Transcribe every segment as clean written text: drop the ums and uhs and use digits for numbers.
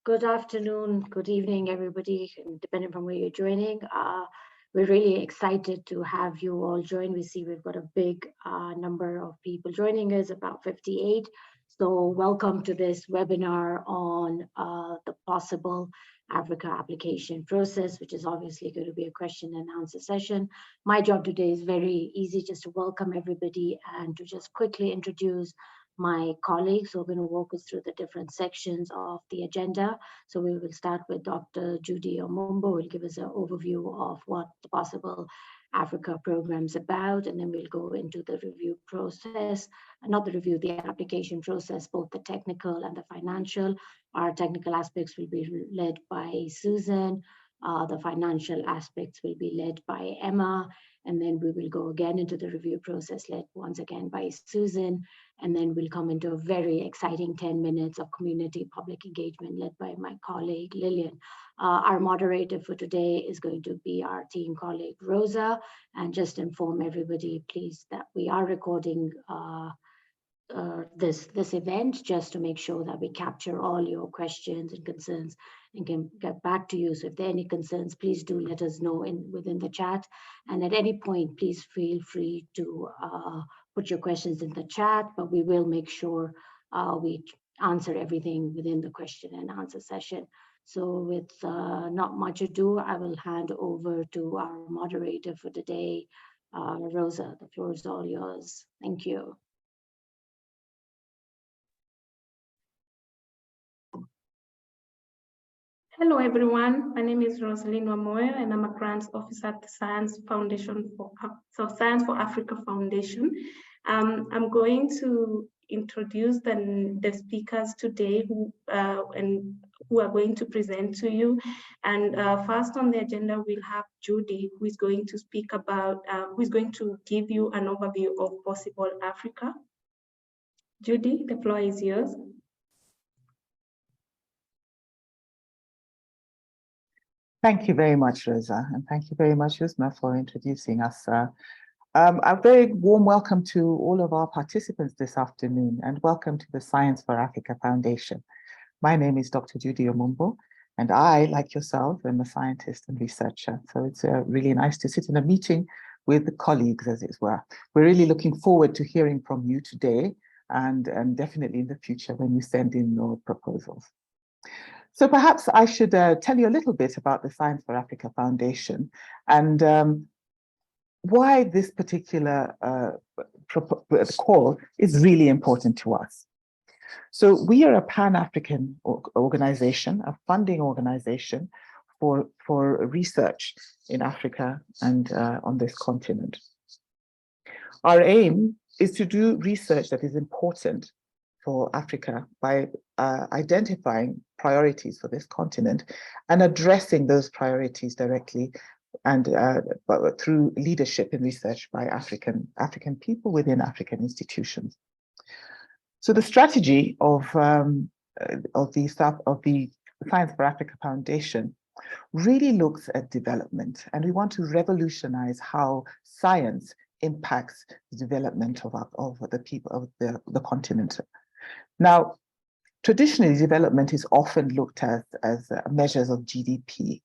Good afternoon, good evening, everybody, depending on where you're joining. We're really excited to have you all join. We see we've got a big number of people joining us, about 58. So welcome to this webinar on the possible Africa application process, which is obviously going to be a question and answer session. My job today is very easy, just to welcome everybody and to just quickly introduce my colleagues who are going to walk us through the different sections of the agenda. So we will start with Dr. Judy Omumbo, who will give us an overview of what the possible Africa program is about, and then we'll go into the review process, not the review, the application process, both the technical and the financial. Our technical aspects will be led by Susan. The financial aspects will be led by Emma, and then we will go again into the review process led once again by Susan, and then we'll come into a very exciting 10 minutes of community public engagement led by my colleague Lillian. Our moderator for today is going to be our team colleague Rosa, and just inform everybody please that we are recording this event just to make sure that we capture all your questions and concerns and can get back to you. So if there are any concerns, please do let us know within the chat. And at any point, please feel free to put your questions in the chat, but we will make sure we answer everything within the question and answer session. So with not much ado, I will hand over to our moderator for today, Rosa. The floor is all yours. Thank you. Hello everyone, my name is Rosalind Wamoyo and I'm a grants officer at the Science for Africa Foundation. I'm going to introduce the speakers today who are going to present to you. And first on the agenda, we'll have Judy, who is going to speak about, who is going to give you an overview of possible Africa. Judy, the floor is yours. Thank you very much, Rosa, and thank you very much, Usma, for introducing us. A very warm welcome to all of our participants this afternoon, and welcome to the Science for Africa Foundation. My name is Dr. Judy Omumbo, and I, like yourself, am a scientist and researcher. So it's really nice to sit in a meeting with the colleagues, as it were. We're really looking forward to hearing from you today, and definitely in the future when you send in your proposals. So perhaps I should tell you a little bit about the Science for Africa Foundation and why this particular call is really important to us. So we are a Pan-African organization, a funding organization for research in Africa and on this continent. Our aim is to do research that is important for Africa by identifying priorities for this continent and addressing those priorities directly and through leadership in research by African people within African institutions. So the strategy of the Science for Africa Foundation really looks at development, and we want to revolutionize how science impacts the development of the people of the continent. Now, traditionally, development is often looked at as measures of GDP.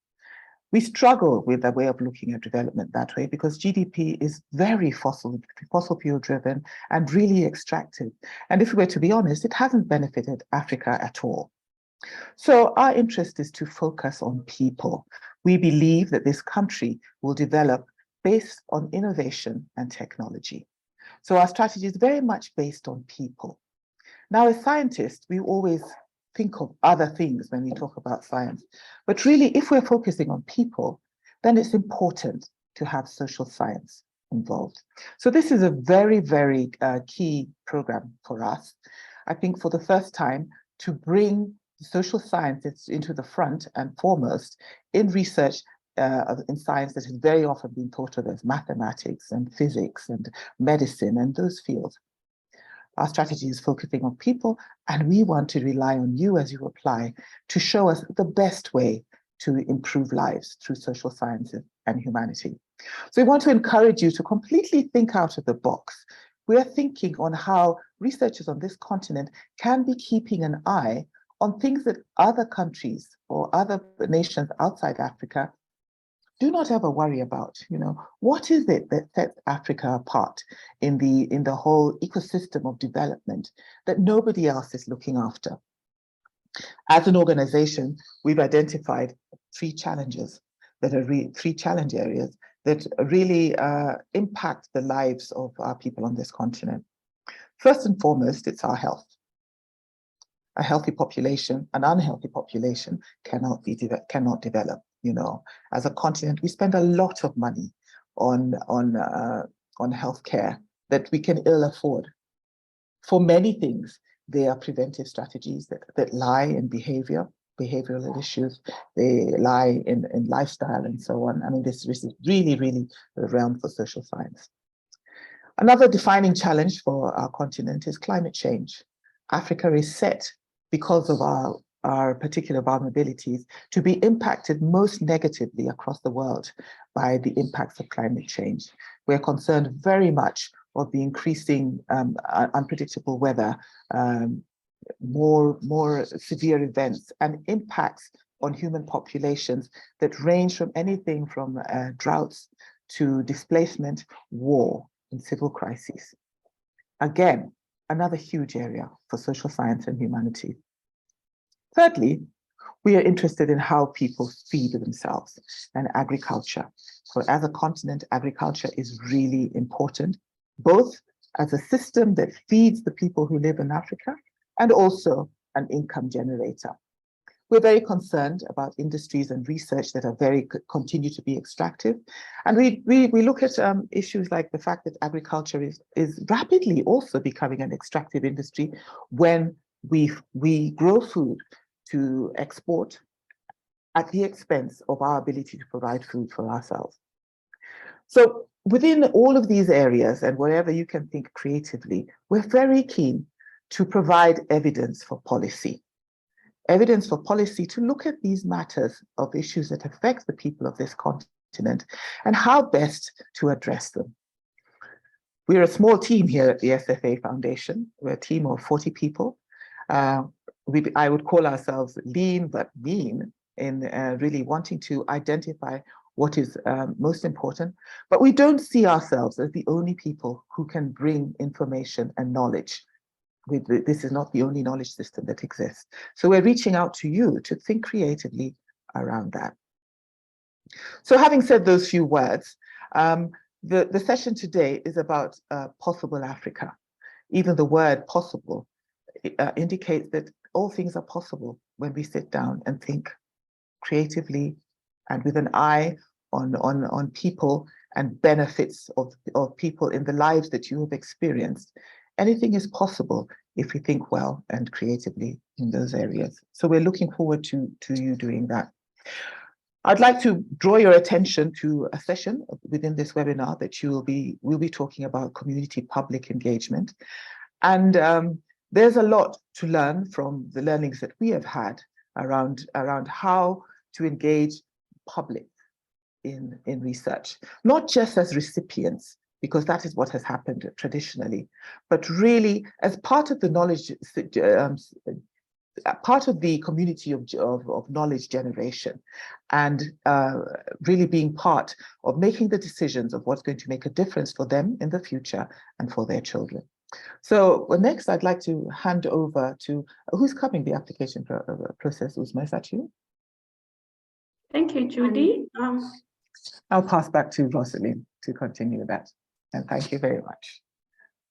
We struggle with the way of looking at development that way because GDP is very fossil fuel driven and really extractive. And if we were to be honest, it hasn't benefited Africa at all. So our interest is to focus on people. We believe that this country will develop based on innovation and technology. So our strategy is very much based on people. Now, as scientists, we always think of other things when we talk about science. But really, if we're focusing on people, then it's important to have social science involved. So this is a very, very key program for us. I think for the first time to bring social sciences into the front and foremost in research in science that has very often been thought of as mathematics and physics and medicine and those fields. Our strategy is focusing on people, and we want to rely on you as you apply to show us the best way to improve lives through social sciences and humanity. So we want to encourage you to completely think out of the box. We are thinking on how researchers on this continent can be keeping an eye on things that other countries or other nations outside Africa do not ever worry about. You know, what is it that sets Africa apart in the whole ecosystem of development that nobody else is looking after? As an organization, we've identified three challenges that are three challenge areas that really impact the lives of our people on this continent. First and foremost, it's our health. A healthy population, an unhealthy population cannot develop. You know, as a continent, we spend a lot of money on healthcare that we can ill afford. For many things, they are preventive strategies that lie in behavioral issues. They lie in lifestyle and so on. I mean, this is really, really the realm for social science. Another defining challenge for our continent is climate change. Africa is set, because of our particular vulnerabilities, to be impacted most negatively across the world by the impacts of climate change. We're concerned very much of the increasing unpredictable weather, more severe events and impacts on human populations that range from anything from droughts to displacement, war, and civil crises. Again, another huge area for social science and humanities. Thirdly, we are interested in how people feed themselves and agriculture. So as a continent, agriculture is really important, both as a system that feeds the people who live in Africa and also an income generator. We're very concerned about industries and research that are continue to be extractive. And we look at issues like the fact that agriculture is rapidly also becoming an extractive industry when we grow food to export at the expense of our ability to provide food for ourselves. So within all of these areas and wherever you can think creatively, we're very keen to provide evidence for policy. Evidence for policy to look at these matters of issues that affect the people of this continent and how best to address them. We're a small team here at the SFA Foundation. We're a team of 40 people. I would call ourselves lean but mean in really wanting to identify what is most important. But we don't see ourselves as the only people who can bring information and knowledge. This is not the only knowledge system that exists. So we're reaching out to you to think creatively around that. So having said those few words, the session today is about possible Africa. Even the word possible indicates that all things are possible when we sit down and think creatively and with an eye on people and benefits of people in the lives that you have experienced. Anything is possible if we think well and creatively in those areas. So we're looking forward to you doing that. I'd like to draw your attention to a session within this webinar that we'll be talking about community public engagement. And there's a lot to learn from the learnings that we have had around how to engage public in research, not just as recipients, because that is what has happened traditionally, but really as part of the knowledge, part of the community of knowledge generation, and really being part of making the decisions of what's going to make a difference for them in the future and for their children. So next, I'd like to hand over to who's covering the application process. Uzma, is that you? Thank you, Judy. I'll pass back to Rosalind to continue that. And thank you very much.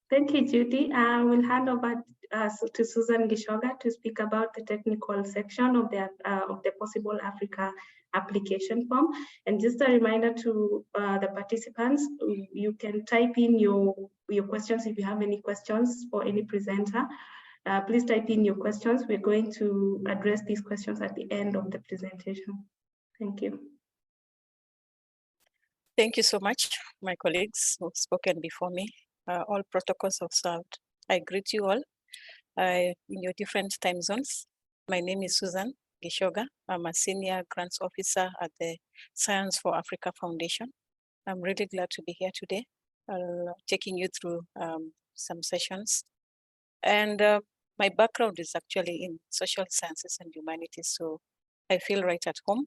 Thank you, Judy. I will hand over to Susan Gishoga to speak about the technical section of the Possible Africa application form. And just a reminder to the participants, you can type in your questions if you have any questions for any presenter. Please type in your questions. We're going to address these questions at the end of the presentation. Thank you. Thank you so much, my colleagues who've spoken before me. All protocols observed. I greet you all in your different time zones. My name is Susan Gishoga. I'm a senior grants officer at the Science for Africa Foundation. I'm really glad to be here today, taking you through some sessions. And my background is actually in social sciences and humanities, so I feel right at home.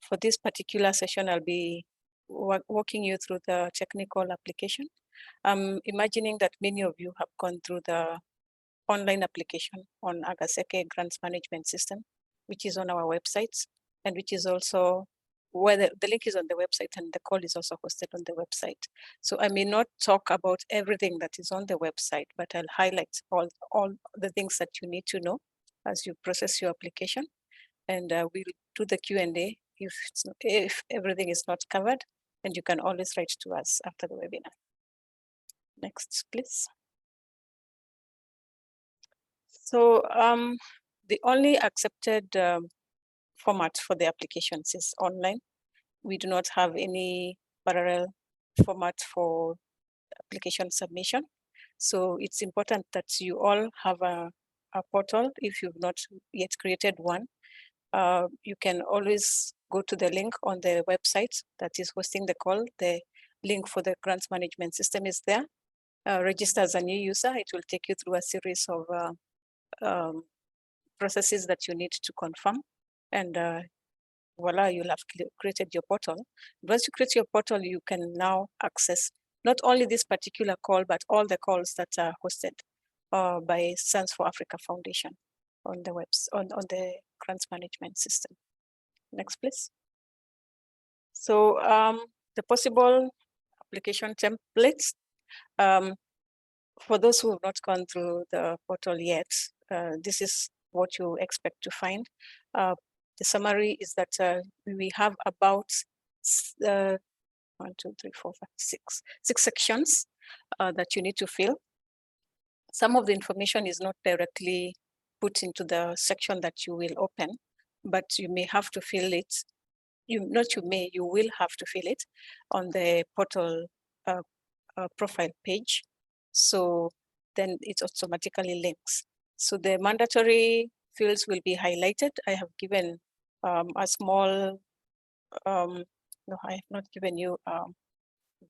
For this particular session, I'll be walking you through the technical application. I'm imagining that many of you have gone through the online application on Agaseke Grants Management System, which is on our website, and which is also where the link is on the website, and the call is also hosted on the website. So I may not talk about everything that is on the website, but I'll highlight all the things that you need to know as you process your application. And we'll do the Q&A if everything is not covered, and you can always write to us after the webinar. Next, please. So the only accepted format for the applications is online. We do not have any parallel format for application submission. So it's important that you all have a portal. If you've not yet created one, you can always go to the link on the website that is hosting the call. The link for the grants management system is there. Register as a new user. It will take you through a series of processes that you need to confirm, and voila, you'll have created your portal. Once you create your portal, you can now access not only this particular call, but all the calls that are hosted by Science for Africa Foundation on the on the grants management system. Next, please. So the possible application templates, for those who have not gone through the portal yet, this is what you expect to find. The summary is that we have about 1, 2, 3, 4, 5, 6 sections that you need to fill. Some of the information is not directly put into the section that you will open, but you may have to fill it. You will have to fill it on the portal profile page. So then it automatically links. So the mandatory fields will be highlighted. I have given a small, no, I have not given you a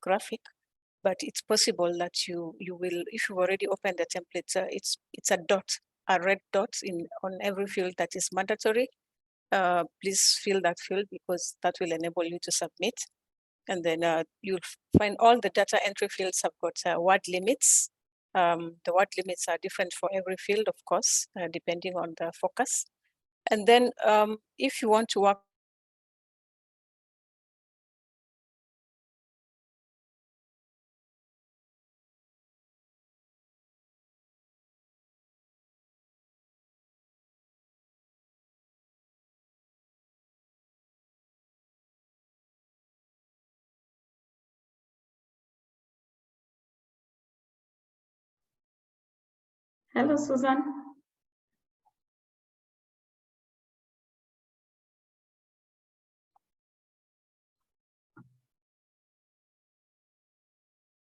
graphic, but it's possible that you will, if you've already opened the template, it's a dot, a red dot on every field that is mandatory. Please fill that field because that will enable you to submit. And then you'll find all the data entry fields have got word limits. The word limits are different for every field, of course, depending on the focus. And then if you want to work Hello, Susan.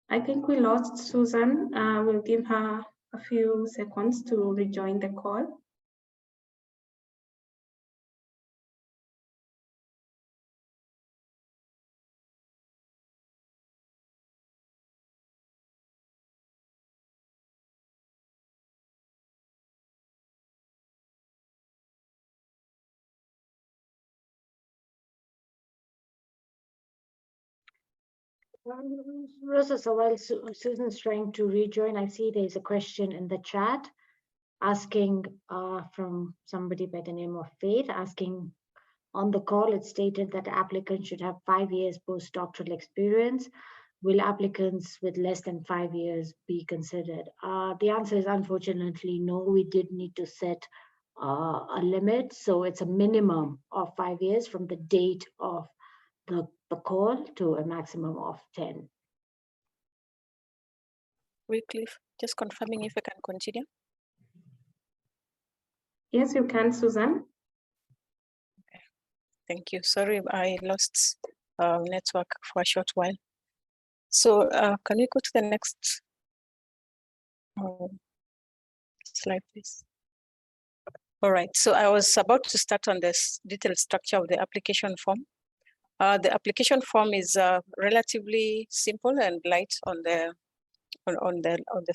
I think we lost Susan. We'll give her a few seconds to rejoin the call. Rosa, so while Susan's trying to rejoin, I see there's a question in the chat asking from somebody by the name of Faith, asking on the call, it stated that applicants should have 5 years postdoctoral experience. Will applicants with less than 5 years be considered? The answer is unfortunately no. We did need to set a limit. So it's a minimum of 5 years from the date of the call to a maximum of 10. Wycliffe, just confirming if I can continue. Yes, you can, Susan. Okay. Thank you. Sorry, I lost network for a short while. So can we go to the next slide, please? All right, so I was about to start on this detailed structure of the application form. The application form is relatively simple and light on the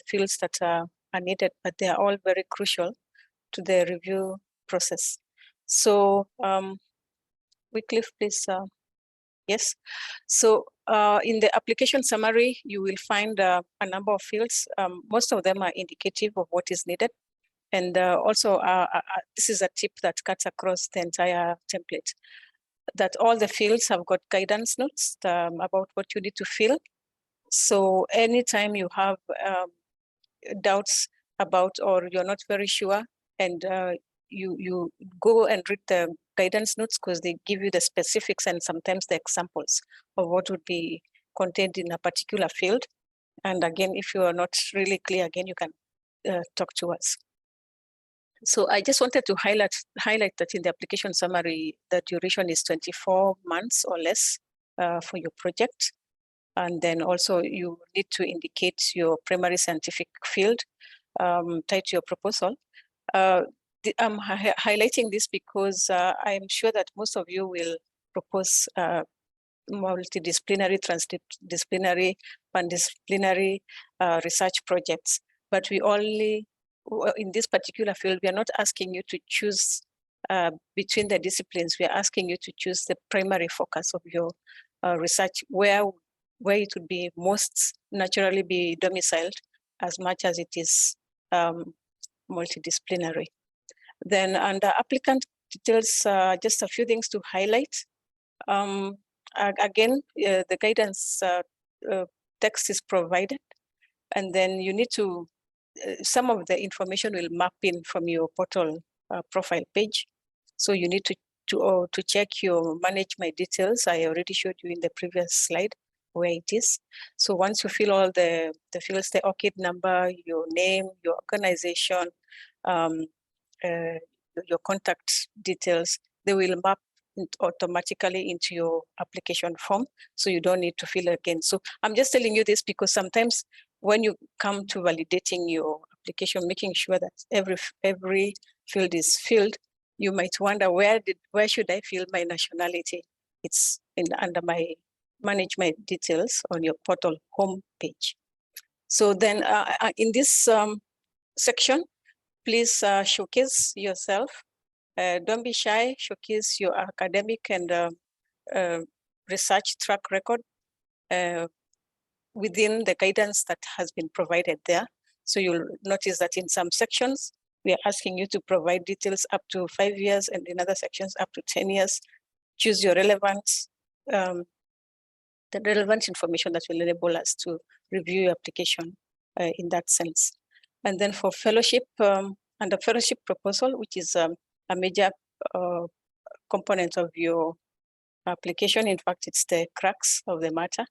fields that are needed, but they are all very crucial to the review process. So Wycliffe, please. Yes. So in the application summary, you will find a number of fields. Most of them are indicative of what is needed. And also, this is a tip that cuts across the entire template, that all the fields have got guidance notes about what you need to fill. So anytime you have doubts about, or you're not very sure, and you go and read the guidance notes, because they give you the specifics and sometimes the examples of what would be contained in a particular field. And again, if you are not really clear, again, you can talk to us. So I just wanted to highlight that in the application summary, the duration is 24 months or less for your project. And then also you need to indicate your primary scientific field tied to your proposal. I'm highlighting this because I'm sure that most of you will propose multidisciplinary, transdisciplinary, pandisciplinary research projects. But we only, in this particular field, we are not asking you to choose between the disciplines. We are asking you to choose the primary focus of your research, where it would be most naturally be domiciled, as much as it is multidisciplinary. Then under applicant details, just a few things to highlight. Again, the guidance text is provided, and then you need to, some of the information will map in from your portal profile page. So you need to check your manage my details. I already showed you in the previous slide where it is. So once you fill all the fields, the ORCID number, your name, your organization, your contact details, they will map automatically into your application form, so you don't need to fill again. So I'm just telling you this because sometimes when you come to validating your application, making sure that every field is filled, you might wonder where should I fill my nationality? It's under my manage my details on your portal home page. So then in this section, please showcase yourself. Don't be shy, showcase your academic and research track record within the guidance that has been provided there. So you'll notice that in some sections, we are asking you to provide details up to 5 years, and in other sections up to 10 years. Choose your relevant, the relevant information that will enable us to review your application in that sense. And then for fellowship, under fellowship proposal, which is a major component of your application. In fact, it's the crux of the matter.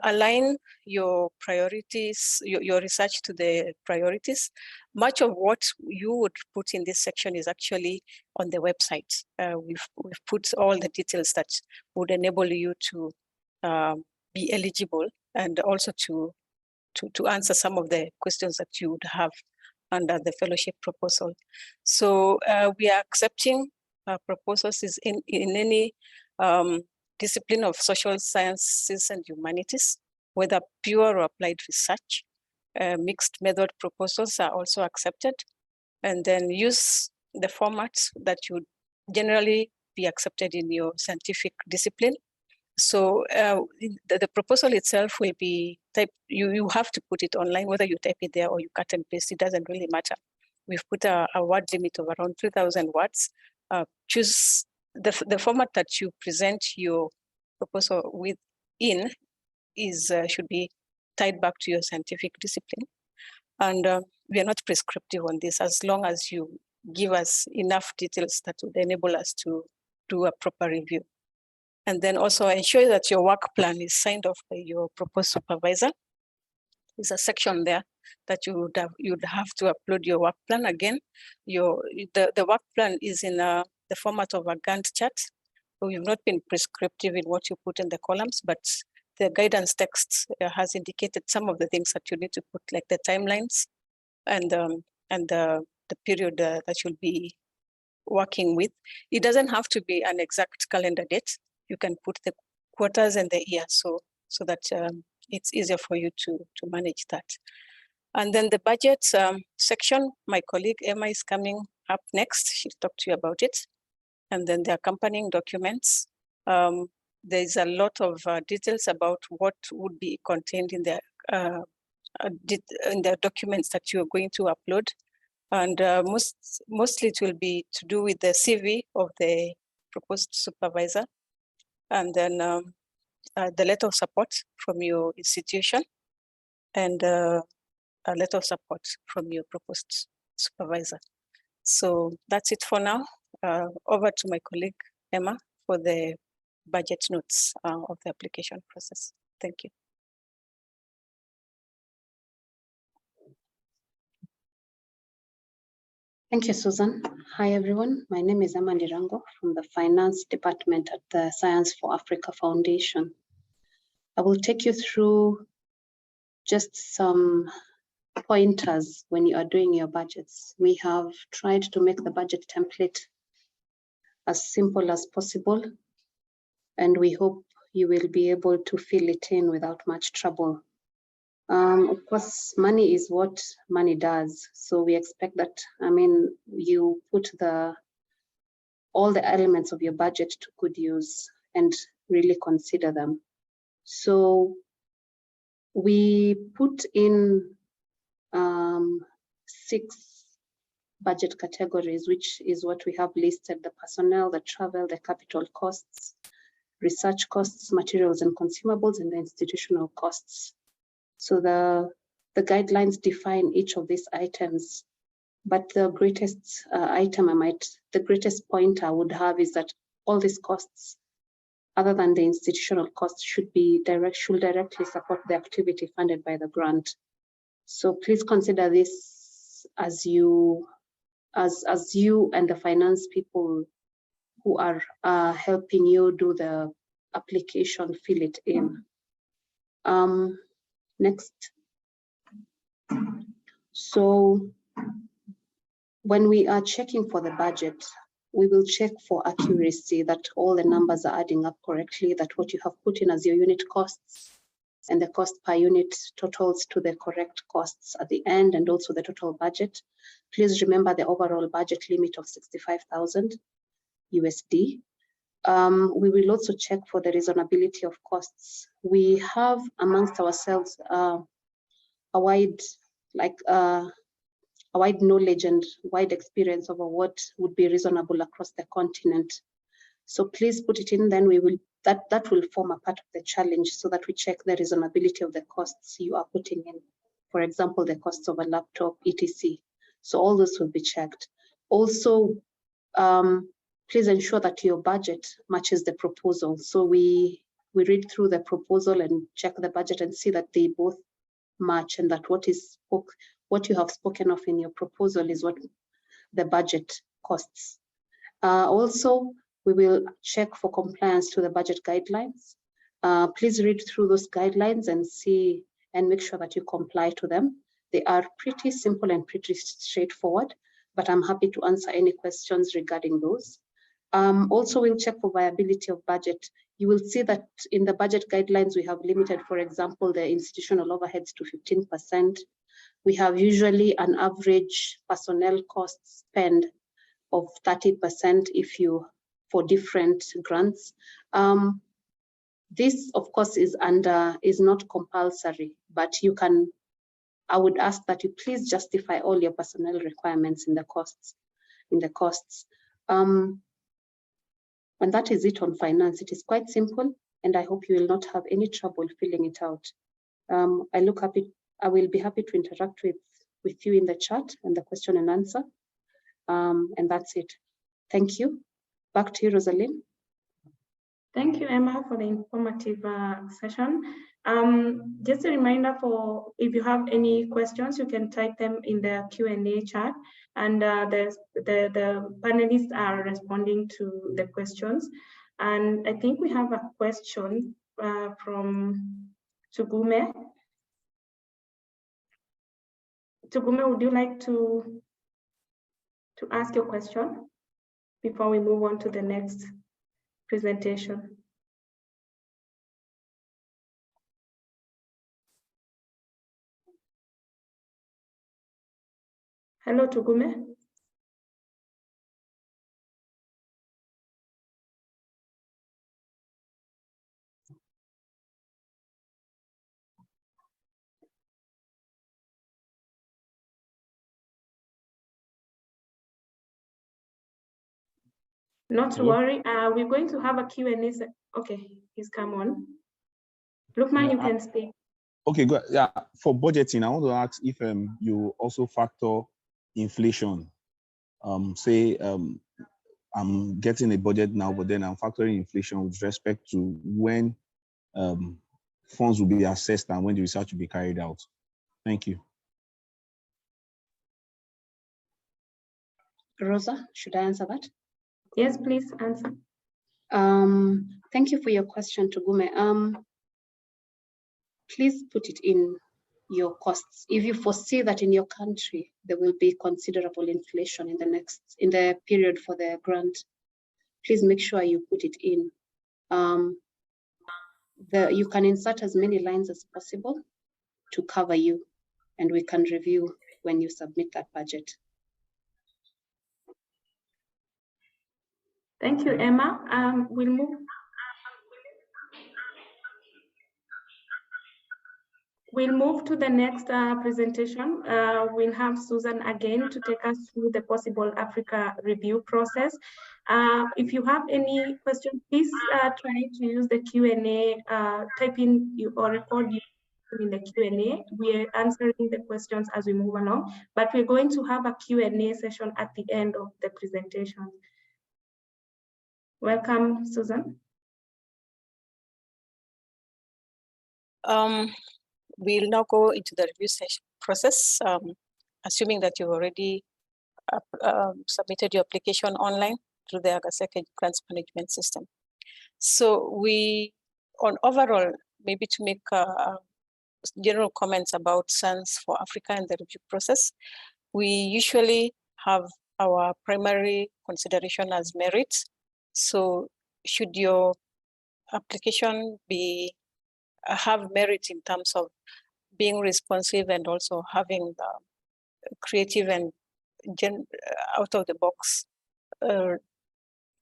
Align your priorities, your research to the priorities. Much of what you would put in this section is actually on the website. We've put all the details that would enable you to be eligible, and also to answer some of the questions that you would have under the fellowship proposal. So we are accepting proposals in any discipline of social sciences and humanities, whether pure or applied research. Mixed method proposals are also accepted, and then use the formats that would generally be accepted in your scientific discipline. So the proposal itself will be typed, you have to put it online, whether you type it there or you cut and paste, it doesn't really matter. We've put a word limit of around 3,000 words. Choose the format that you present your proposal within should be tied back to your scientific discipline. And we are not prescriptive on this, as long as you give us enough details that would enable us to do a proper review. And then also ensure that your work plan is signed off by your proposed supervisor. There's a section there that you'd have to upload your work plan. Again, the work plan is in the format of a Gantt chart. So we've not been prescriptive in what you put in the columns, but the guidance text has indicated some of the things that you need to put, like the timelines and the period that you'll be working with. It doesn't have to be an exact calendar date. You can put the quarters and the year, so that it's easier for you to manage that. And then the budget section, my colleague Emma is coming up next. She'll talk to you about it. And then the accompanying documents. There's a lot of details about what would be contained in the documents that you're going to upload. And mostly it will be to do with the CV of the proposed supervisor. And then the letter of support from your institution and a letter of support from your proposed supervisor. So that's it for now. Over to my colleague, Emma, for the budget notes of the application process. Thank you. Thank you, Susan. Hi, everyone. My name is Emma Ndirango from the Finance Department at the Science for Africa Foundation. I will take you through just some pointers when you are doing your budgets. We have tried to make the budget template as simple as possible, and we hope you will be able to fill it in without much trouble. Of course, money is what money does. So we expect that, you put all the elements of your budget to good use and really consider them. So we put in 6 budget categories, which is what we have listed: the personnel, the travel, the capital costs, research costs, materials and consumables, and the institutional costs. So the guidelines define each of these items, but the greatest the greatest point I would have is that all these costs, other than the institutional costs, should directly support the activity funded by the grant. So please consider this as you and the finance people who are helping you do the application fill it in. Next. So when we are checking for the budget, we will check for accuracy, that all the numbers are adding up correctly, that what you have put in as your unit costs and the cost per unit totals to the correct costs at the end, and also the total budget. Please remember the overall budget limit of 65,000 USD. We will also check for the reasonability of costs. We have amongst ourselves a wide knowledge and wide experience over what would be reasonable across the continent. So please put it in, then that will form a part of the challenge, so that we check the reasonability of the costs you are putting in. For example, the costs of a laptop, etc. So all those will be checked. Also, please ensure that your budget matches the proposal. So we read through the proposal and check the budget and see that they both match, and that what you have spoken of in your proposal is what the budget costs. Also, we will check for compliance to the budget guidelines. Please read through those guidelines and see and make sure that you comply to them. They are pretty simple and pretty straightforward, but I'm happy to answer any questions regarding those. Also, we'll check for viability of budget. You will see that in the budget guidelines, we have limited, for example, the institutional overheads to 15%. We have usually an average personnel cost spend of 30% for different grants. This, of course, is not compulsory, but I would ask that you please justify all your personnel requirements in the costs. And that is it on finance. It is quite simple, and I hope you will not have any trouble filling it out. I will be happy to interact with you in the chat and the question and answer. And that's it. Thank you. Back to you, Rosalind. Thank you, Emma, for the informative session. Just a reminder, for if you have any questions, you can type them in the Q&A chat, and the panelists are responding to the questions. And I think we have a question from Tugume. Tugume, would you like to ask your question before we move on to the next presentation? Hello, Tugume. Not to Hello? worry. We're going to have a Q&A. Okay, he's come on. Lukman, you can speak. Okay, good. Yeah, for budgeting, I want to ask if you also factor inflation. Say I'm getting a budget now, but then I'm factoring inflation with respect to when funds will be assessed and when the research will be carried out. Thank you. Rosa, should I answer that? Yes, please answer. Thank you for your question, Tugume. Please put it in your costs. If you foresee that in your country there will be considerable inflation in the period for the grant, please make sure you put it in. You can insert as many lines as possible to cover you, and we can review when you submit that budget. Thank you, Emma. We'll move to the next presentation. We'll have Susan again to take us through the possible Africa review process. If you have any questions, please try to use the Q&A, type in or record in the Q&A. We're answering the questions as we move along, but we're going to have a Q&A session at the end of the presentation. Welcome, Susan. We'll now go into the review session process, assuming that you've already submitted your application online through the Agaseke Grants Management System. So on overall, maybe to make general comments about SANS for Africa and the review process, we usually have our primary consideration as merit. So should your application have merit in terms of being responsive and also having the creative and out-of-the-box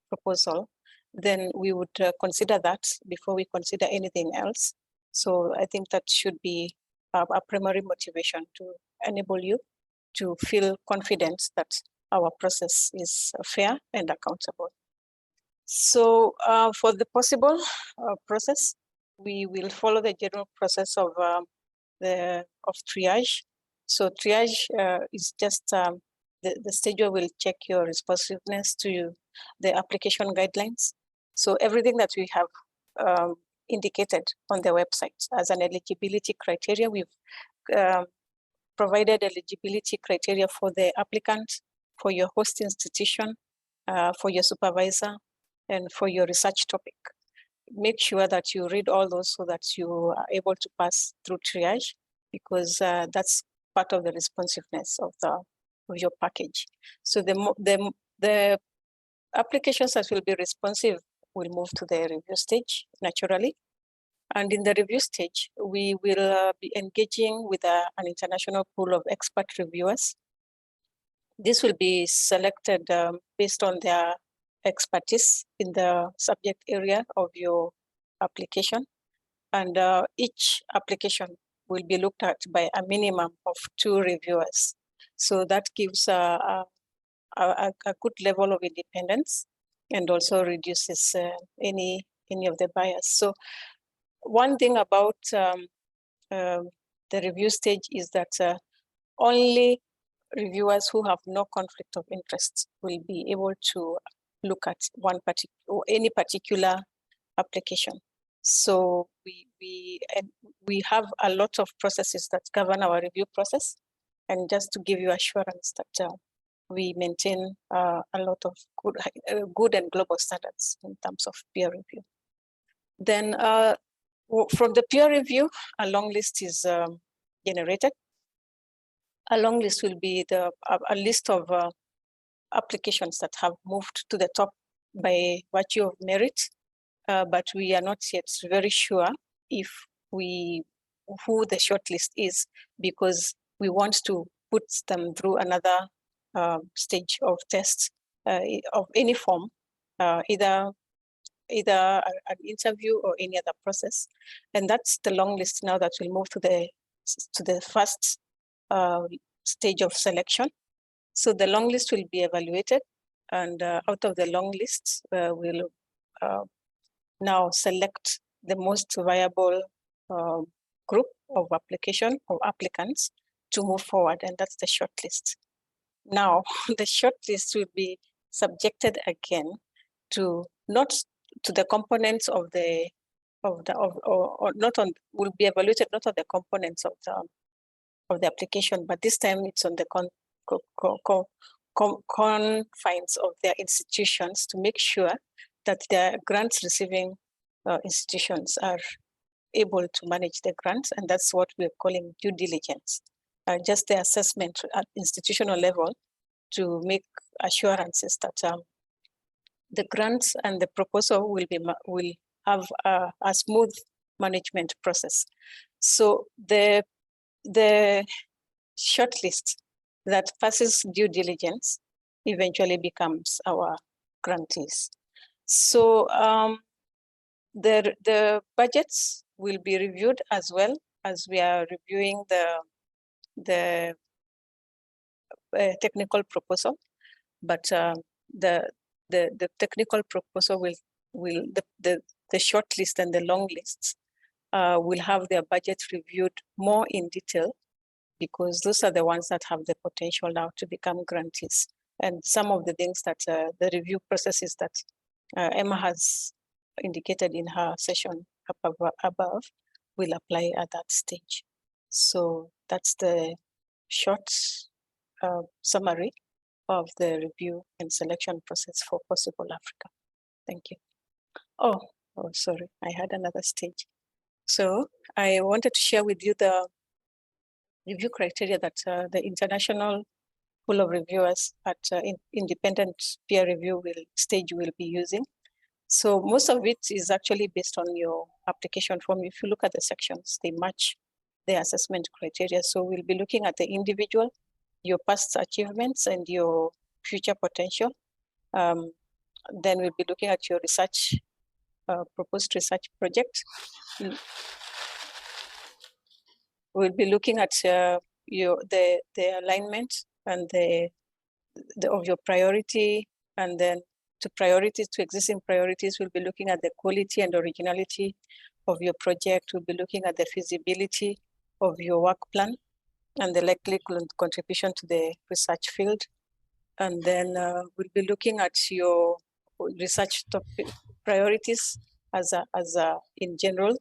proposal, then we would consider that before we consider anything else. So I think that should be our primary motivation to enable you to feel confident that our process is fair and accountable. So for the possible process, we will follow the general process of triage. So triage is just the stage where we'll check your responsiveness to the application guidelines. So everything that we have indicated on the website as an eligibility criteria, we've provided eligibility criteria for the applicant, for your host institution, for your supervisor, and for your research topic. Make sure that you read all those so that you are able to pass through triage, because that's part of the responsiveness of your package. So the applications that will be responsive will move to the review stage naturally. And in the review stage, we will be engaging with an international pool of expert reviewers. This will be selected based on their expertise in the subject area of your application. And each application will be looked at by a minimum of 2 reviewers. So that gives a good level of independence and also reduces any of the bias. So one thing about the review stage is that only reviewers who have no conflict of interest will be able to look at any particular application. So we have a lot of processes that govern our review process, and just to give you assurance that we maintain a lot of good and global standards in terms of peer review. Then from the peer review, a long list is generated. A long list will be a list of applications that have moved to the top by virtue of merit, but we are not yet very sure who the shortlist is, because we want to puts them through another stage of test of any form, either an interview or any other process. And that's the long list now that will move to the first stage of selection. So the long list will be evaluated, and out of the long list, we'll now select the most viable group of application or applicants to move forward, and that's the short list. Now, the short list will be subjected again to not to the components of the or not on will be evaluated not on the components of the application, but this time it's on the confines of their institutions to make sure that their grants receiving institutions are able to manage the grants, and that's what we're calling due diligence. Just the assessment at institutional level to make assurances that the grants and the proposal will have a smooth management process. So the shortlist that passes due diligence eventually becomes our grantees. So the budgets will be reviewed as well as we are reviewing the technical proposal, but the technical proposal will the short list and the long lists will have their budget reviewed more in detail, because those are the ones that have the potential now to become grantees. And some of the things that the review processes that Emma has indicated in her session above will apply at that stage. So that's the short summary of the review and selection process for Possible Africa. Thank you. Oh, sorry, I had another stage. So I wanted to share with you the review criteria that the international pool of reviewers at independent peer review stage will be using. So most of it is actually based on your application form. If you look at the sections, they match the assessment criteria. So we'll be looking at the individual, your past achievements and your future potential. Then we'll be looking at your research, proposed research project. We'll be looking at the alignment and of your priority, and then to existing priorities, we'll be looking at the quality and originality of your project. We'll be looking at the feasibility of your work plan and the likely contribution to the research field. And then we'll be looking at your research topic priorities in general,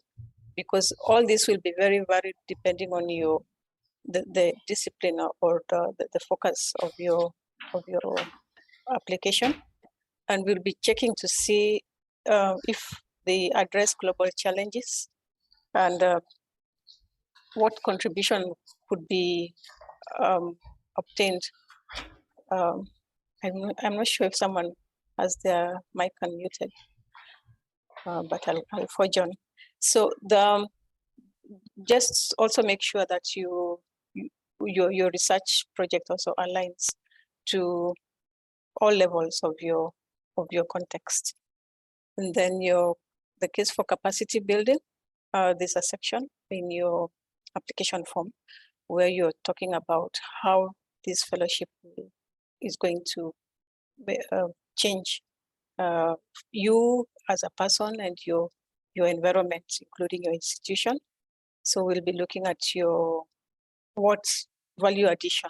because all this will be very varied depending on the discipline or the focus of your application. And we'll be checking to see if they address global challenges and what contribution could be obtained. I'm not sure if someone has their mic unmuted, but I'll forge on. So just also make sure that your research project also aligns to all levels of your context. And then the case for capacity building, there's a section in your application form where you're talking about how this fellowship is going to change you as a person and your environment, including your institution. So we'll be looking at what value addition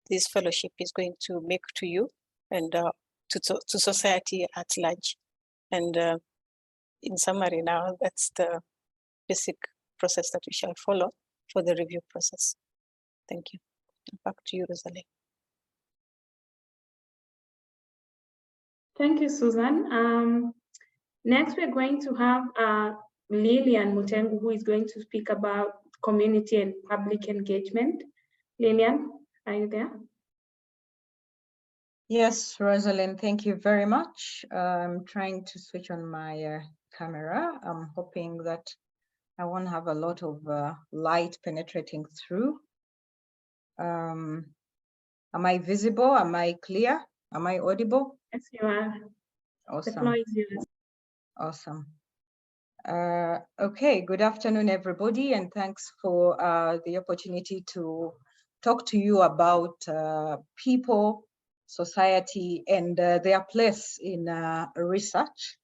this fellowship is going to make to you and to society at large. And in summary now, that's the basic process that we shall follow for the review process. Thank you. Back to you, Rosalie. Thank you, Susan. Next, we're going to have Lillian Mutengu, who is going to speak about community and public engagement. Lillian, are you there? Yes, Rosalind, thank you very much. I'm trying to switch on my camera. I'm hoping that I won't have a lot of light penetrating through. Am I visible? Am I clear? Am I audible? Yes, you are. The floor Awesome. is yours. Awesome. Okay, good afternoon, everybody, and thanks for the opportunity to talk to you about people, society, and their place in research.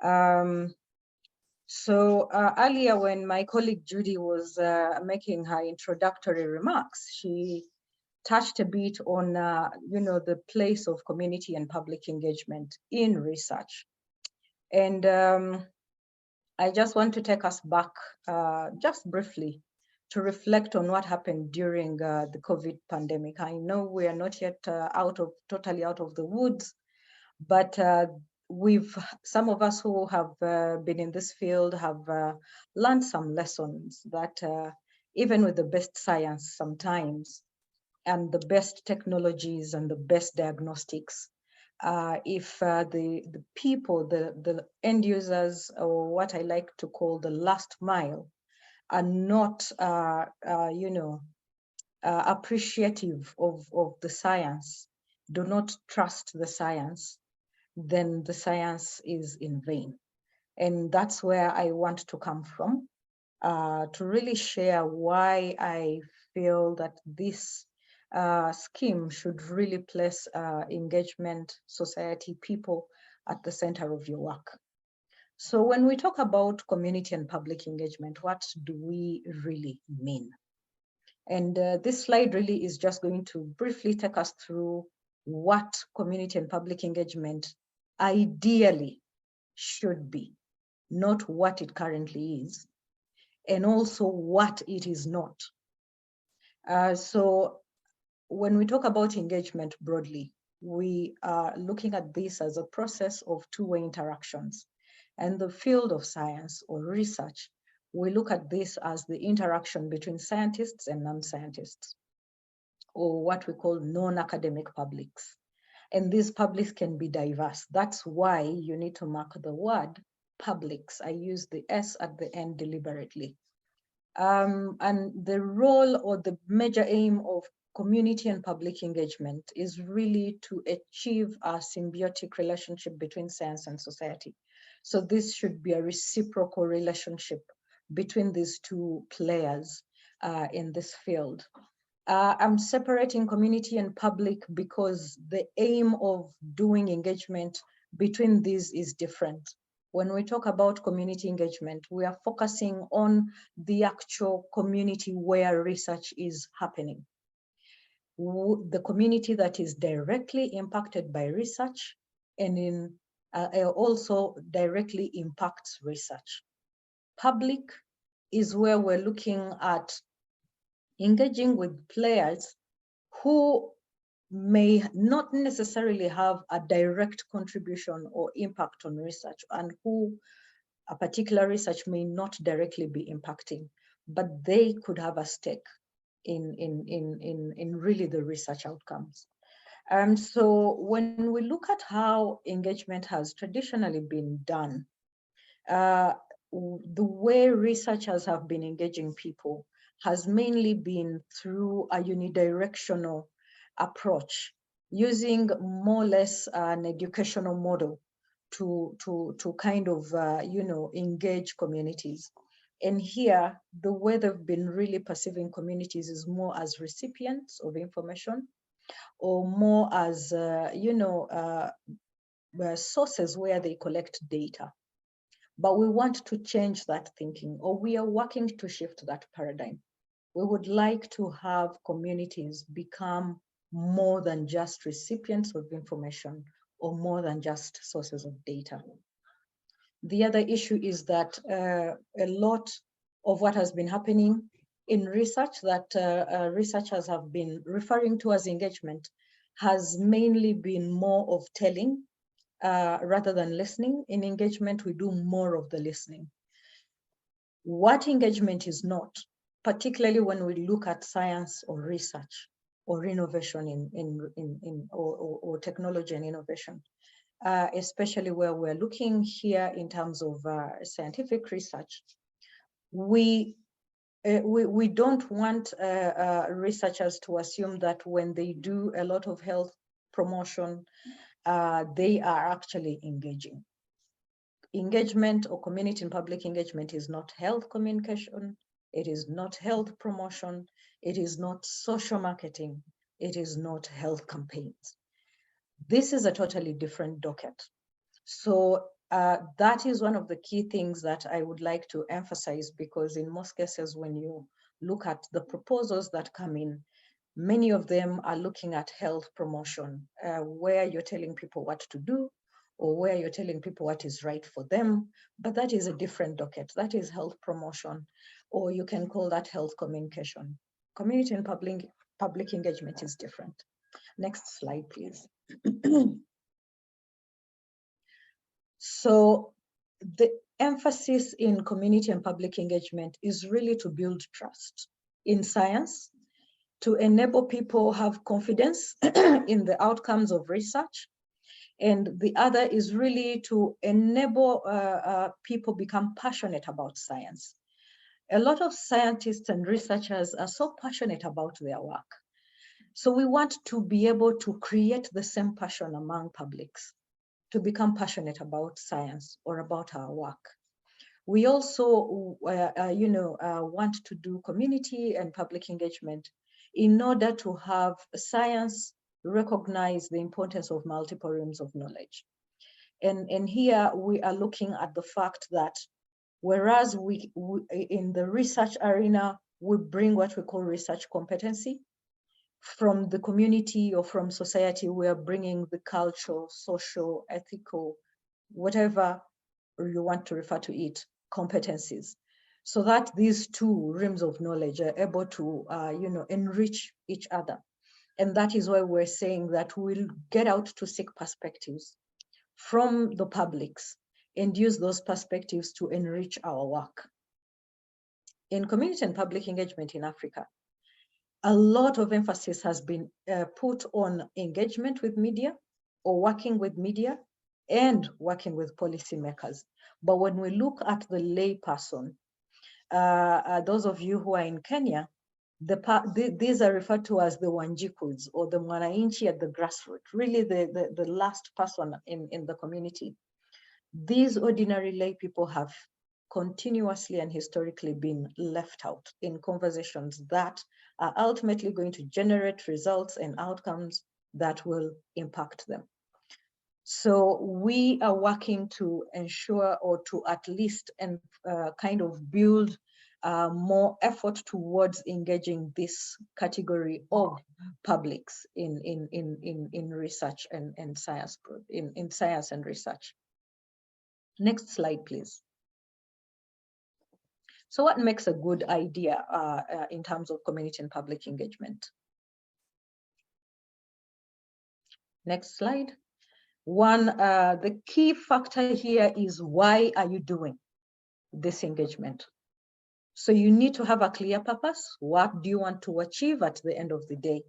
Earlier when my colleague Judy was making her introductory remarks, she touched a bit on the place of community and public engagement in research. And I just want to take us back just briefly to reflect on what happened during the COVID pandemic. I know we are not yet totally out of the woods, but some of us who have been in this field have learned some lessons that even with the best science sometimes, and the best technologies and the best diagnostics, if the people, the end users, or what I like to call the last mile, are not appreciative of the science, do not trust the science, then the science is in vain. And that's where I want to come from, to really share why I feel that this scheme should really place engagement, society, people at the center of your work. So when we talk about community and public engagement, what do we really mean? And this slide really is just going to briefly take us through what community and public engagement ideally should be, not what it currently is, and also what it is not. So when we talk about engagement broadly, we are looking at this as a process of two-way interactions. And the field of science or research, we look at this as the interaction between scientists and non-scientists, or what we call non-academic publics. And these publics can be diverse. That's why you need to mark the word publics. I use the S at the end deliberately. And the role or the major aim of community and public engagement is really to achieve a symbiotic relationship between science and society. So this should be a reciprocal relationship between these two players in this field. I'm separating community and public because the aim of doing engagement between these is different. When we talk about community engagement, we are focusing on the actual community where research is happening. The community that is directly impacted by research and also directly impacts research. Public is where we're looking at engaging with players who may not necessarily have a direct contribution or impact on research, and who a particular research may not directly be impacting, but they could have a stake in really the research outcomes. So when we look at how engagement has traditionally been done, the way researchers have been engaging people has mainly been through a unidirectional approach, using more or less an educational model to kind of engage communities. And here, the way they've been really perceiving communities is more as recipients of information, or more as sources where they collect data. But we want to change that thinking, or we are working to shift that paradigm. We would like to have communities become more than just recipients of information, or more than just sources of data. The other issue is that a lot of what has been happening in research that researchers have been referring to as engagement has mainly been more of telling rather than listening. In engagement, we do more of the listening. What engagement is not, particularly when we look at science or research or innovation or technology and innovation, especially where we're looking here in terms of scientific research, we we don't want researchers to assume that when they do a lot of health promotion, they are actually engaging. Engagement or community and public engagement is not health communication. It is not health promotion. It is not social marketing. It is not health campaigns. This is a totally different docket. So that is one of the key things that I would like to emphasize, because in most cases, when you look at the proposals that come in, many of them are looking at health promotion, where you're telling people what to do, or where you're telling people what is right for them, but that is a different docket. That is health promotion, or you can call that health communication. Community and public engagement is different. Next slide, please. So the emphasis in community and public engagement is really to build trust in science, to enable people have confidence in the outcomes of research. And the other is really to enable people become passionate about science. A lot of scientists and researchers are so passionate about their work. So we want to be able to create the same passion among publics, to become passionate about science or about our work. We also, want to do community and public engagement in order to have science recognize the importance of multiple realms of knowledge. And here we are looking at the fact that whereas we in the research arena, we bring what we call research competency, from the community or from society, we are bringing the cultural, social, ethical, whatever you want to refer to it, competencies, so that these two realms of knowledge are able to, enrich each other. And that is why we're saying that we'll get out to seek perspectives from the publics and use those perspectives to enrich our work. In community and public engagement in Africa, a lot of emphasis has been put on engagement with media, or working with media, and working with policymakers. But when we look at the lay person, those of you who are in Kenya, these are referred to as the Wanjikus, or the Mwananchi at the grassroots, really the last person in the community. These ordinary lay people have continuously and historically been left out in conversations that are ultimately going to generate results and outcomes that will impact them. So we are working to ensure, or to at least kind of build more effort towards engaging this category of publics in research and science, in science and research. Next slide, please. So what makes a good idea in terms of community and public engagement? Next slide. One, the key factor here is, why are you doing this engagement? So you need to have a clear purpose. What do you want to achieve at the end of the day?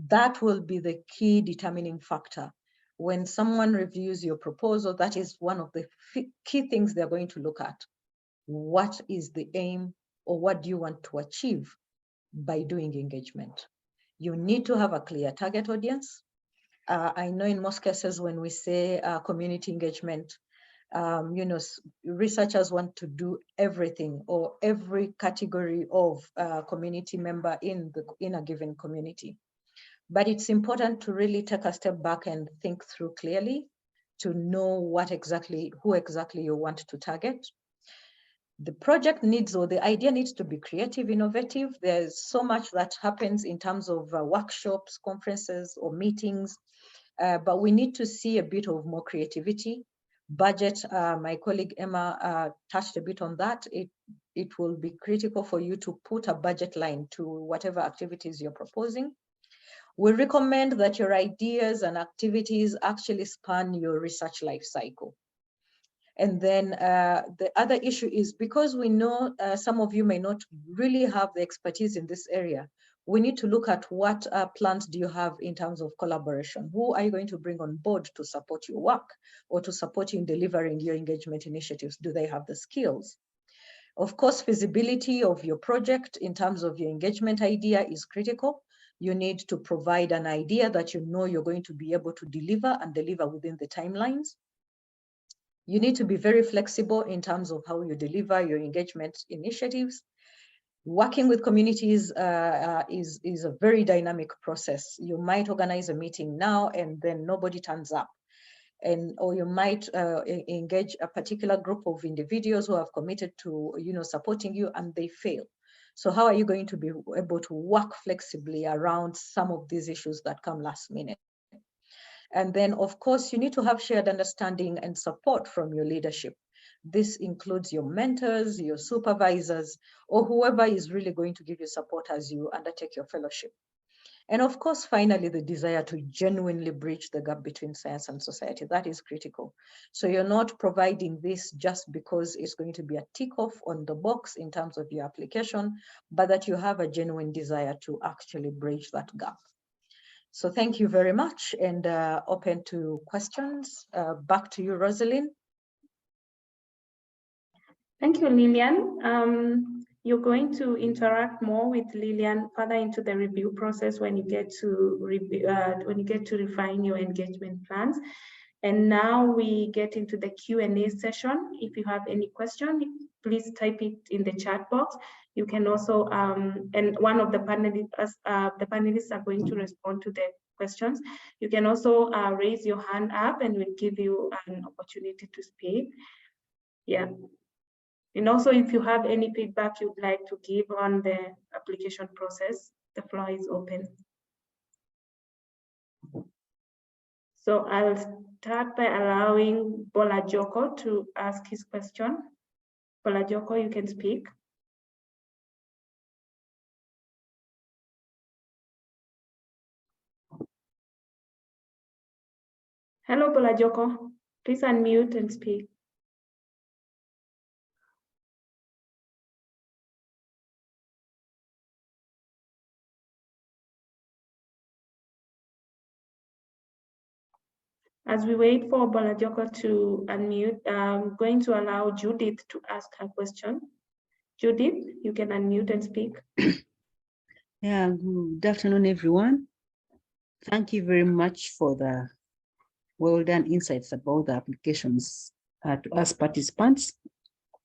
That will be the key determining factor. When someone reviews your proposal, that is one of the key things they're going to look at. What is the aim, or what do you want to achieve by doing engagement? You need to have a clear target audience. I know in most cases when we say community engagement, researchers want to do everything, or every category of community member in a given community. But it's important to really take a step back and think through clearly, to know who exactly you want to target. The project needs, or the idea needs to be creative, innovative. There's so much that happens in terms of workshops, conferences, or meetings, but we need to see a bit of more creativity. Budget, my colleague Emma touched a bit on that. It will be critical for you to put a budget line to whatever activities you're proposing. We recommend that your ideas and activities actually span your research life cycle. And then the other issue is, because we know some of you may not really have the expertise in this area, we need to look at what plans do you have in terms of collaboration. Who are you going to bring on board to support your work, or to support you in delivering your engagement initiatives? Do they have the skills? Of course, feasibility of your project in terms of your engagement idea is critical. You need to provide an idea that you know you're going to be able to deliver and deliver within the timelines. You need to be very flexible in terms of how you deliver your engagement initiatives. Working with communities is a very dynamic process. You might organize a meeting now and then nobody turns up. Or you might engage a particular group of individuals who have committed to supporting you and they fail. So how are you going to be able to work flexibly around some of these issues that come last minute? And then, of course, you need to have shared understanding and support from your leadership. This includes your mentors, your supervisors, or whoever is really going to give you support as you undertake your fellowship. And of course, finally, the desire to genuinely bridge the gap between science and society. That is critical. So you're not providing this just because it's going to be a tick off on the box in terms of your application, but that you have a genuine desire to actually bridge that gap. So thank you very much, and open to questions. Back to you, Rosalind. Thank you, Lillian. You're going to interact more with Lillian further into the review process when you get to refine your engagement plans. And now we get into the Q&A session. If you have any question, please type it in the chat box. You can also, and one of the panelists are going to respond to the questions. You can also raise your hand up and we'll give you an opportunity to speak. Yeah. And also, if you have any feedback you'd like to give on the application process, the floor is open. So I'll start by allowing Bola Joko to ask his question. Bola Joko, you can speak. Hello, Bola Joko. Please unmute and speak. As we wait for Bola Joko to unmute, I'm going to allow Judith to ask her question. Judith, you can unmute and speak. Yeah, good afternoon, everyone. Thank you very much for the well done insights about the applications to us participants.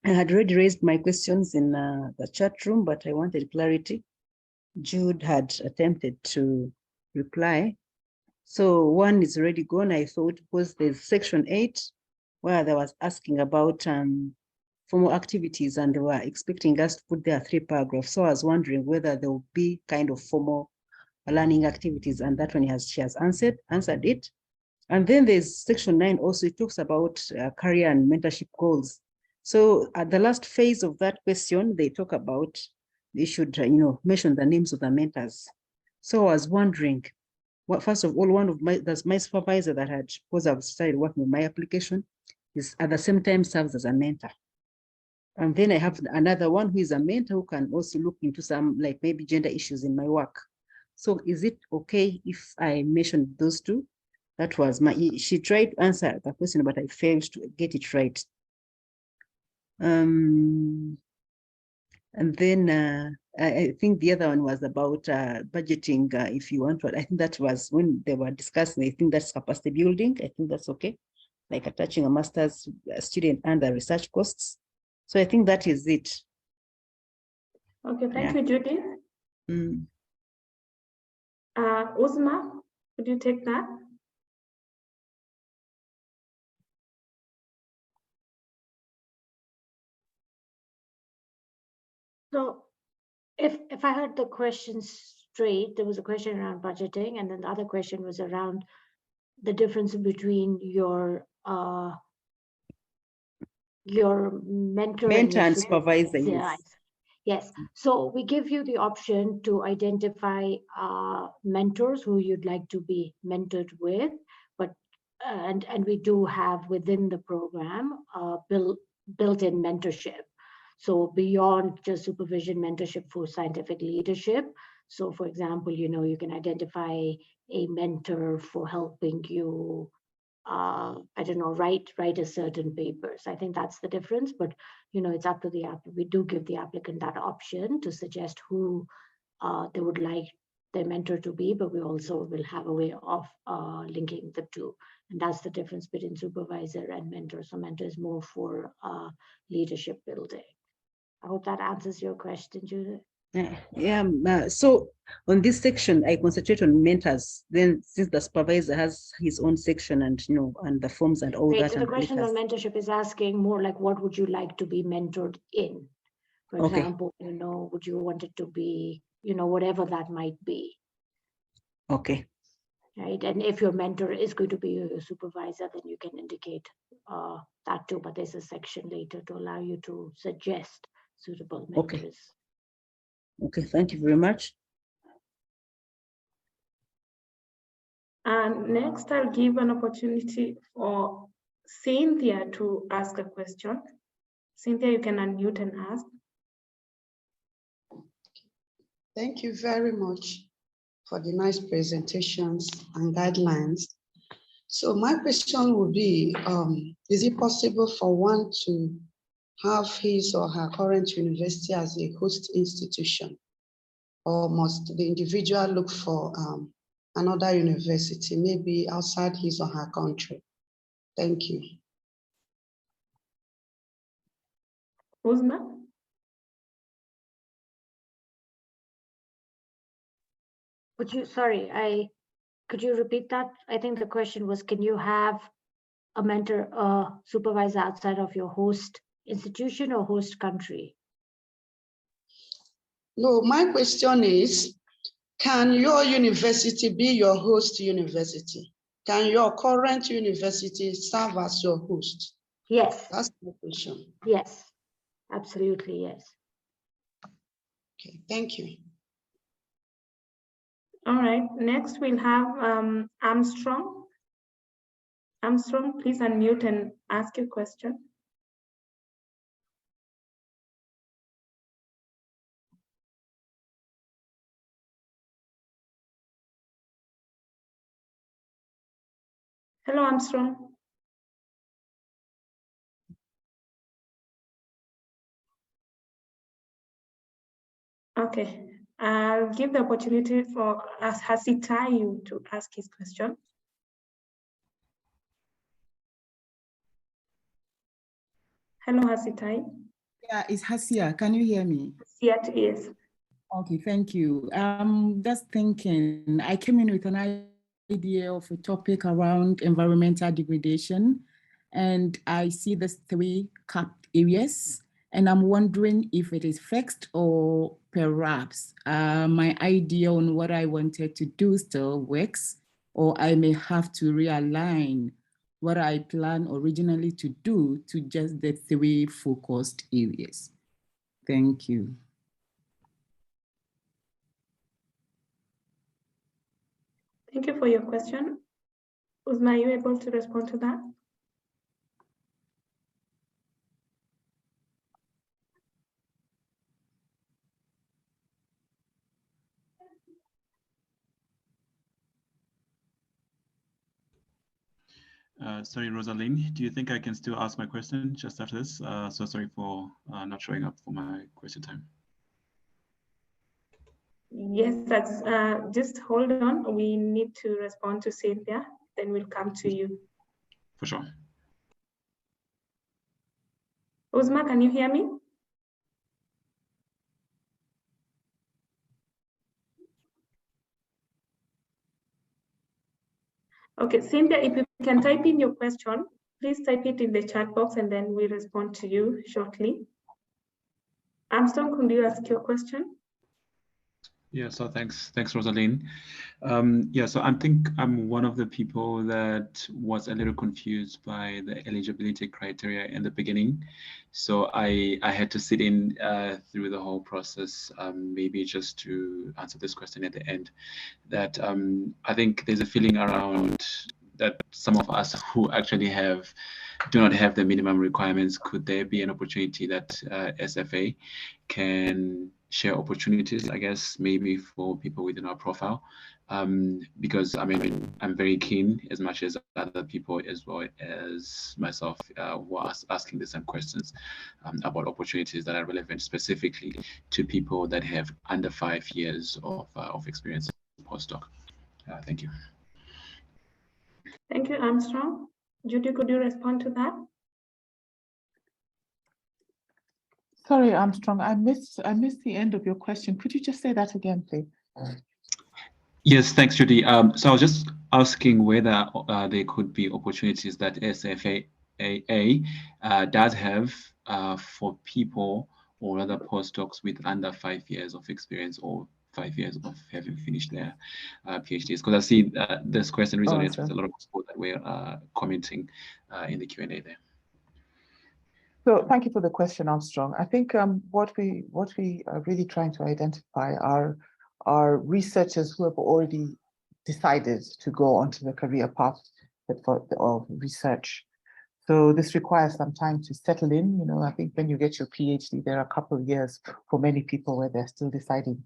I had already raised my questions in the chat room, but I wanted clarity. Jude had attempted to reply. So one is already gone. I thought was there's section 8, where they was asking about formal activities, and they were expecting us to put there 3 paragraphs. So I was wondering whether there will be kind of formal learning activities, and that one she has answered it. And then there's section 9 also, it talks about career and mentorship goals. So at the last phase of that question, they talk about, they should mention the names of the mentors. So I was wondering, well, first of all, that's my supervisor that had, because I've started working on my application, is at the same time serves as a mentor. And then I have another one who is a mentor who can also look into some, like maybe gender issues in my work. So is it okay if I mention those 2? That was she tried to answer the question, but I failed to get it right. And then I think the other one was about budgeting, if you want to. I think that was when they were discussing, I think that's capacity building. I think that's okay, like attaching a master's student and the research costs. So I think that is it. Okay, thank you, Judy. Uzma, could you take that? So if I heard the question straight, there was a question around budgeting, and then the other question was around the difference between your mentor and supervisor. Yes. Yes. So we give you the option to identify mentors who you'd like to be mentored with, but and we do have within the program built-in mentorship. So beyond just supervision, mentorship for scientific leadership. So for example, you can identify a mentor for helping you I don't know, write a certain paper. So I think that's the difference, but it's up to the applicant. We do give the applicant that option to suggest who they would like their mentor to be, but we also will have a way of linking the two. And that's the difference between supervisor and mentor. So mentor is more for leadership building. I hope that answers your question, Judith. So on this section, I concentrate on mentors. Then, since the supervisor has his own section and and the forms and all that. So the question on mentorship is asking more like, what would you like to be mentored in? For example, would you want it to be, whatever that might be. Okay. Right, and if your mentor is going to be your supervisor, then you can indicate that too. But there's a section later to allow you to suggest suitable mentors. Okay, thank you very much. And next, I'll give an opportunity for Cynthia to ask a question. Cynthia, you can unmute and ask. Thank you very much for the nice presentations and guidelines. So my question would be, is it possible for one to have his or her current university as a host institution? Or must the individual look for another university, maybe outside his or her country? Thank you. Uzma? Could you repeat that? I think the question was, can you have a mentor, supervisor outside of your host institution or host country? No, my question is, can your university be your host university? Can your current university serve as your host? Yes. That's the question. Yes, absolutely, yes. Okay, thank you. All right, next we'll have Armstrong. Armstrong, please unmute and ask your question. Hello, Armstrong. Okay, I'll give the opportunity for Hasitayu to ask his question. Hello, Hasitayu. Yeah, it's Hasia. Can you hear me? Yes, yes. Okay, thank you. Just thinking, I came in with an idea of a topic around environmental degradation, and I see the 3 capped areas, and I'm wondering if it is fixed or perhaps my idea on what I wanted to do still works, or I may have to realign what I planned originally to do to just the 3 focused areas. Thank you. Thank you for your question. Uzma, are you able to respond to that? Sorry, Rosalind, do you think I can still ask my question just after this? So sorry for not showing up for my question time. Yes, that's just hold on. We need to respond to Cynthia, then we'll come to you. For sure. Uzma, can you hear me? Okay, Cynthia, if you can type in your question, please type it in the chat box and then we respond to you shortly. Armstrong, could you ask your question? Yeah, so thanks, Rosalind. Yeah, so I think I'm one of the people that was a little confused by the eligibility criteria in the beginning. So I had to sit in through the whole process, maybe just to answer this question at the end, that I think there's a feeling around that some of us who actually do not have the minimum requirements, could there be an opportunity that SFA can share opportunities, I guess, maybe for people within our profile, because I mean, I'm very keen, as much as other people as well as myself who are asking the same questions about opportunities that are relevant specifically to people that have under 5 years of experience postdoc. Thank you. Thank you, Armstrong. Judy, could you respond to that? Sorry, Armstrong, I missed the end of your question. Could you just say that again, please? Yes, thanks, Judy. So I was just asking whether there could be opportunities that SFAA does have for people or other postdocs with under 5 years of experience or 5 years of having finished their PhDs. Because I see this question resonates with a lot of people that were commenting in the Q&A there. So thank you for the question, Armstrong. I think what we are really trying to identify are researchers who have already decided to go onto the career path of research. So this requires some time to settle in. You know, I think when you get your PhD, there are a couple of years for many people where they're still deciding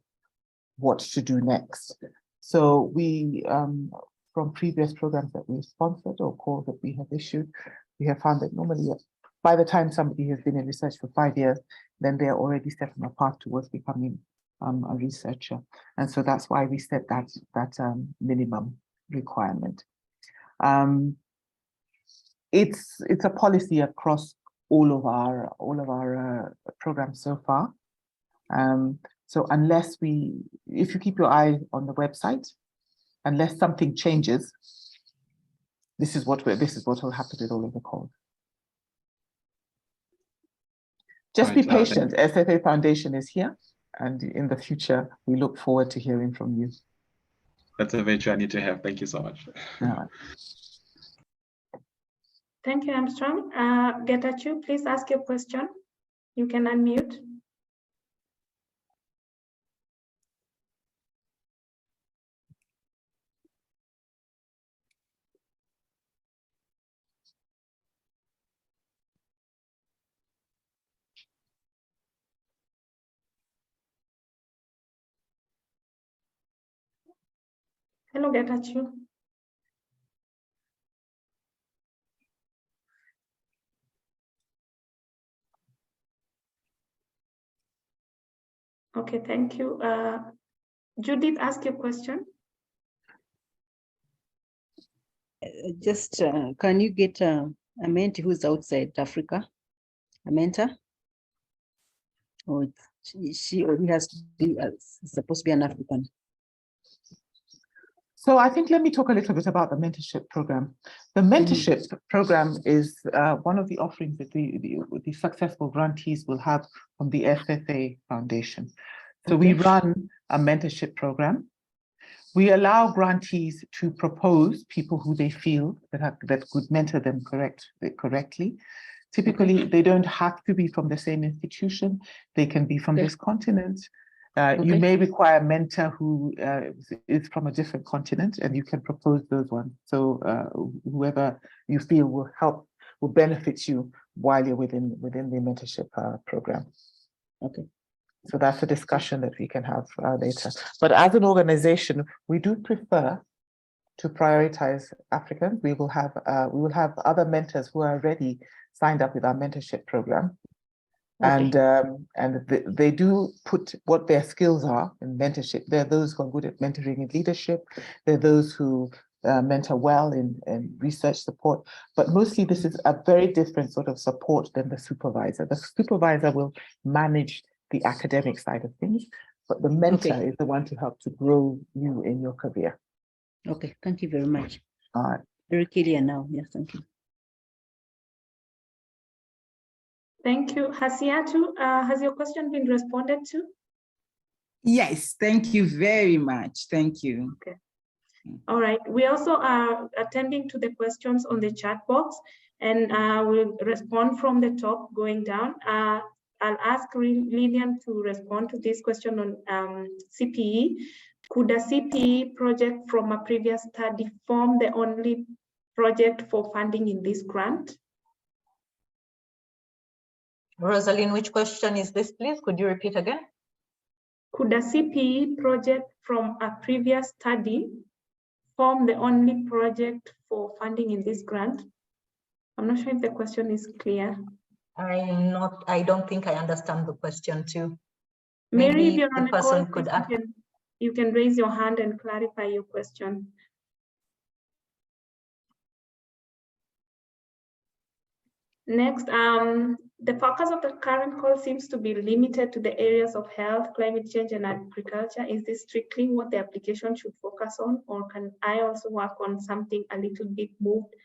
what to do next. So we, from previous programs that we've sponsored or calls that we have issued, we have found that normally by the time somebody has been in research for 5 years, then they're already set on a path towards becoming a researcher. And so that's why we set that minimum requirement. It's a policy across all of our programs so far. So unless if you keep your eye on the website, unless something changes, this is what will happen with all of the calls. Just be patient. SFA Foundation is here, and in the future, we look forward to hearing from you. That's a venture I need to have. Thank you so much. Thank you, Armstrong. Getachew, please ask your question. You can unmute. Hello, Getachew. Okay, thank you. Judith, ask your question. Just can you get a mentee who's outside Africa, a mentor? Or she or he has to be supposed to be an African? So I think let me talk a little bit about the mentorship program. The mentorship program is one of the offerings that the successful grantees will have from the SFA Foundation. So we run a mentorship program. We allow grantees to propose people who they feel that could mentor them correctly. Typically, they don't have to be from the same institution. They can be from this continent. You may require a mentor who is from a different continent, and you can propose those ones. So whoever you feel will benefit you while you're within the mentorship program. Okay. So that's a discussion that we can have later. But as an organization, we do prefer to prioritize Africans. We will have other mentors who are already signed up with our mentorship program. And they do put what their skills are in mentorship. There are those who are good at mentoring and leadership. There are those who mentor well in research support. But mostly this is a very different sort of support than the supervisor. The supervisor will manage the academic side of things, but the mentor is the one to help to grow you in your career. Okay, thank you very much. All right. Very clear now. Yes, thank you. Thank you. Hasiatu, has your question been responded to? Yes, thank you very much. Thank you. Okay. All right. We also are attending to the questions on the chat box, and we'll respond from the top going down. I'll ask Lillian to respond to this question on CPE. Could a CPE project from a previous study form the only project for funding in this grant? Rosalind, which question is this, please? Could you repeat again? could a CPE project from a previous study form the only project for funding in this grant? I'm not sure if the question is clear. I don't think I understand the question too. Mary, Maybe if you're on the a call, person could you can raise your hand and clarify your question. Next, the focus of the current call seems to be limited to the areas of health, climate change, and agriculture. Is this strictly what the application should focus on, or can I also work on something a little bit moved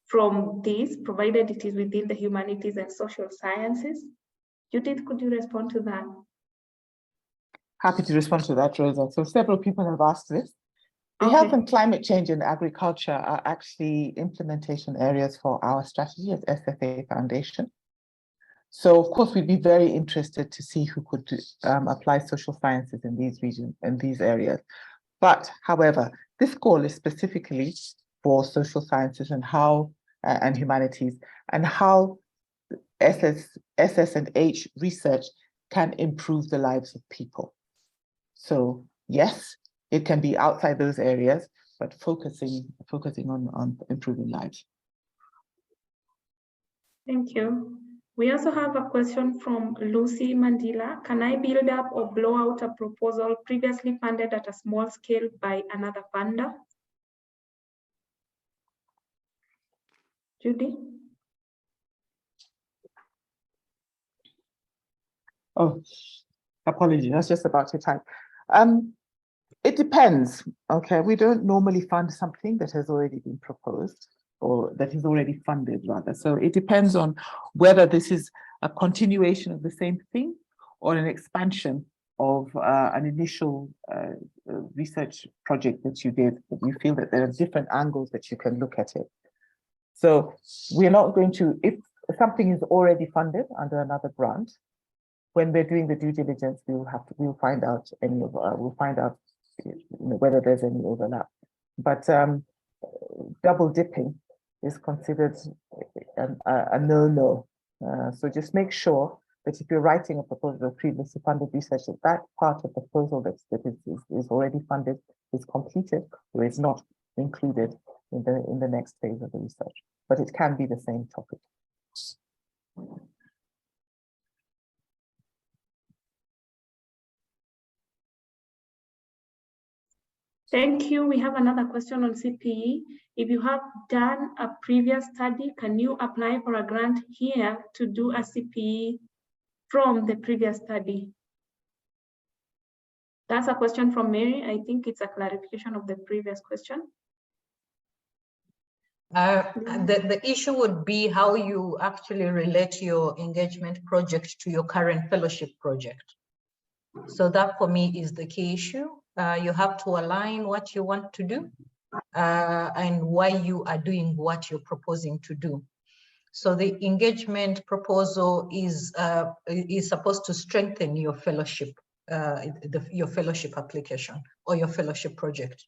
from this, provided it is within the humanities and social sciences? Judith, could you respond to that? Happy to respond to that, Rosa. So several people have asked this. The Okay. health and climate change and agriculture are actually implementation areas for our strategy as SFA Foundation. So of course, we'd be very interested to see who could apply social sciences in these regions and these areas. But however, this call is specifically for social sciences and how and humanities, and how SS&H research can improve the lives of people. So yes, it can be outside those areas, but focusing on improving lives. Thank you. We also have a question from Lucy Mandila. Can I build up or blow out a proposal previously funded at a small scale by another funder? Judy? Oh, apologies, that's just about to type. It depends, okay? We don't normally fund something that has already been proposed or that is already funded rather. So it depends on whether this is a continuation of the same thing or an expansion of an initial research project that you did. You feel that there are different angles that you can look at it. So we're not going to, if something is already funded under another grant, when we're doing the due diligence, we'll find out whether there's any overlap. But double dipping is considered a no-no. So just make sure that if you're writing a proposal of previously funded research, that part of the proposal that is already funded is completed or is not included in the next phase of the research. But it can be the same topic. Thank you. We have another question on CPE. If you have done a previous study, can you apply for a grant here to do a CPE from the previous study? That's a question from Mary. I think it's a clarification of the previous question. The issue would be how you actually relate your engagement project to your current fellowship project. So that for me is the key issue. You have to align what you want to do and why you are doing what you're proposing to do. So the engagement proposal is supposed to strengthen your fellowship, your fellowship application or your fellowship project.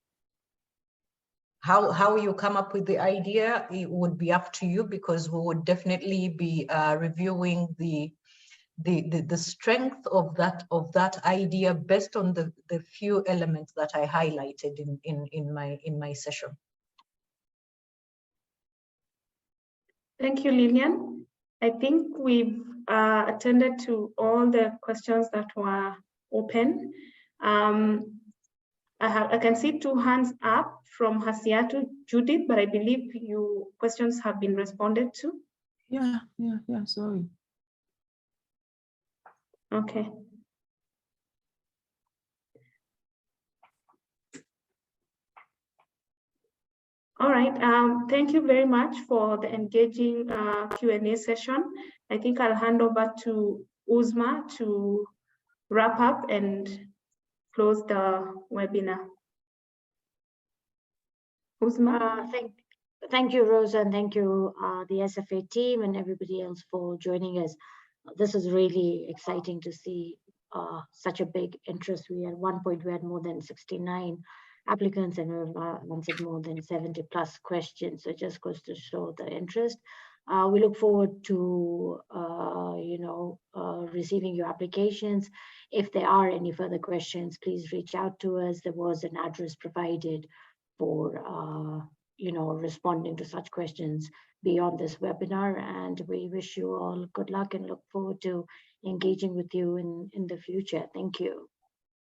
How you come up with the idea, it would be up to you, because we would definitely be reviewing the strength of that idea based on the few elements that I highlighted in my session. Thank you, Lillian. I think we've attended to all the questions that were open. I can see 2 hands up from Hasiatu Judith, but I believe your questions have been responded to. Yeah, sorry. Okay. All right, thank you very much for the engaging Q&A session. I think I'll hand over to Uzma to wrap up and close the webinar. Uzma? Thank you, Rosa, and thank you, the SFA team and everybody else for joining us. This is really exciting to see such a big interest. At one point, we had more than 69 applicants and we've answered more than 70+ questions. So it just goes to show the interest. We look forward to receiving your applications. If there are any further questions, please reach out to us. There was an address provided for responding to such questions beyond this webinar, and we wish you all good luck and look forward to engaging with you in the future. Thank you.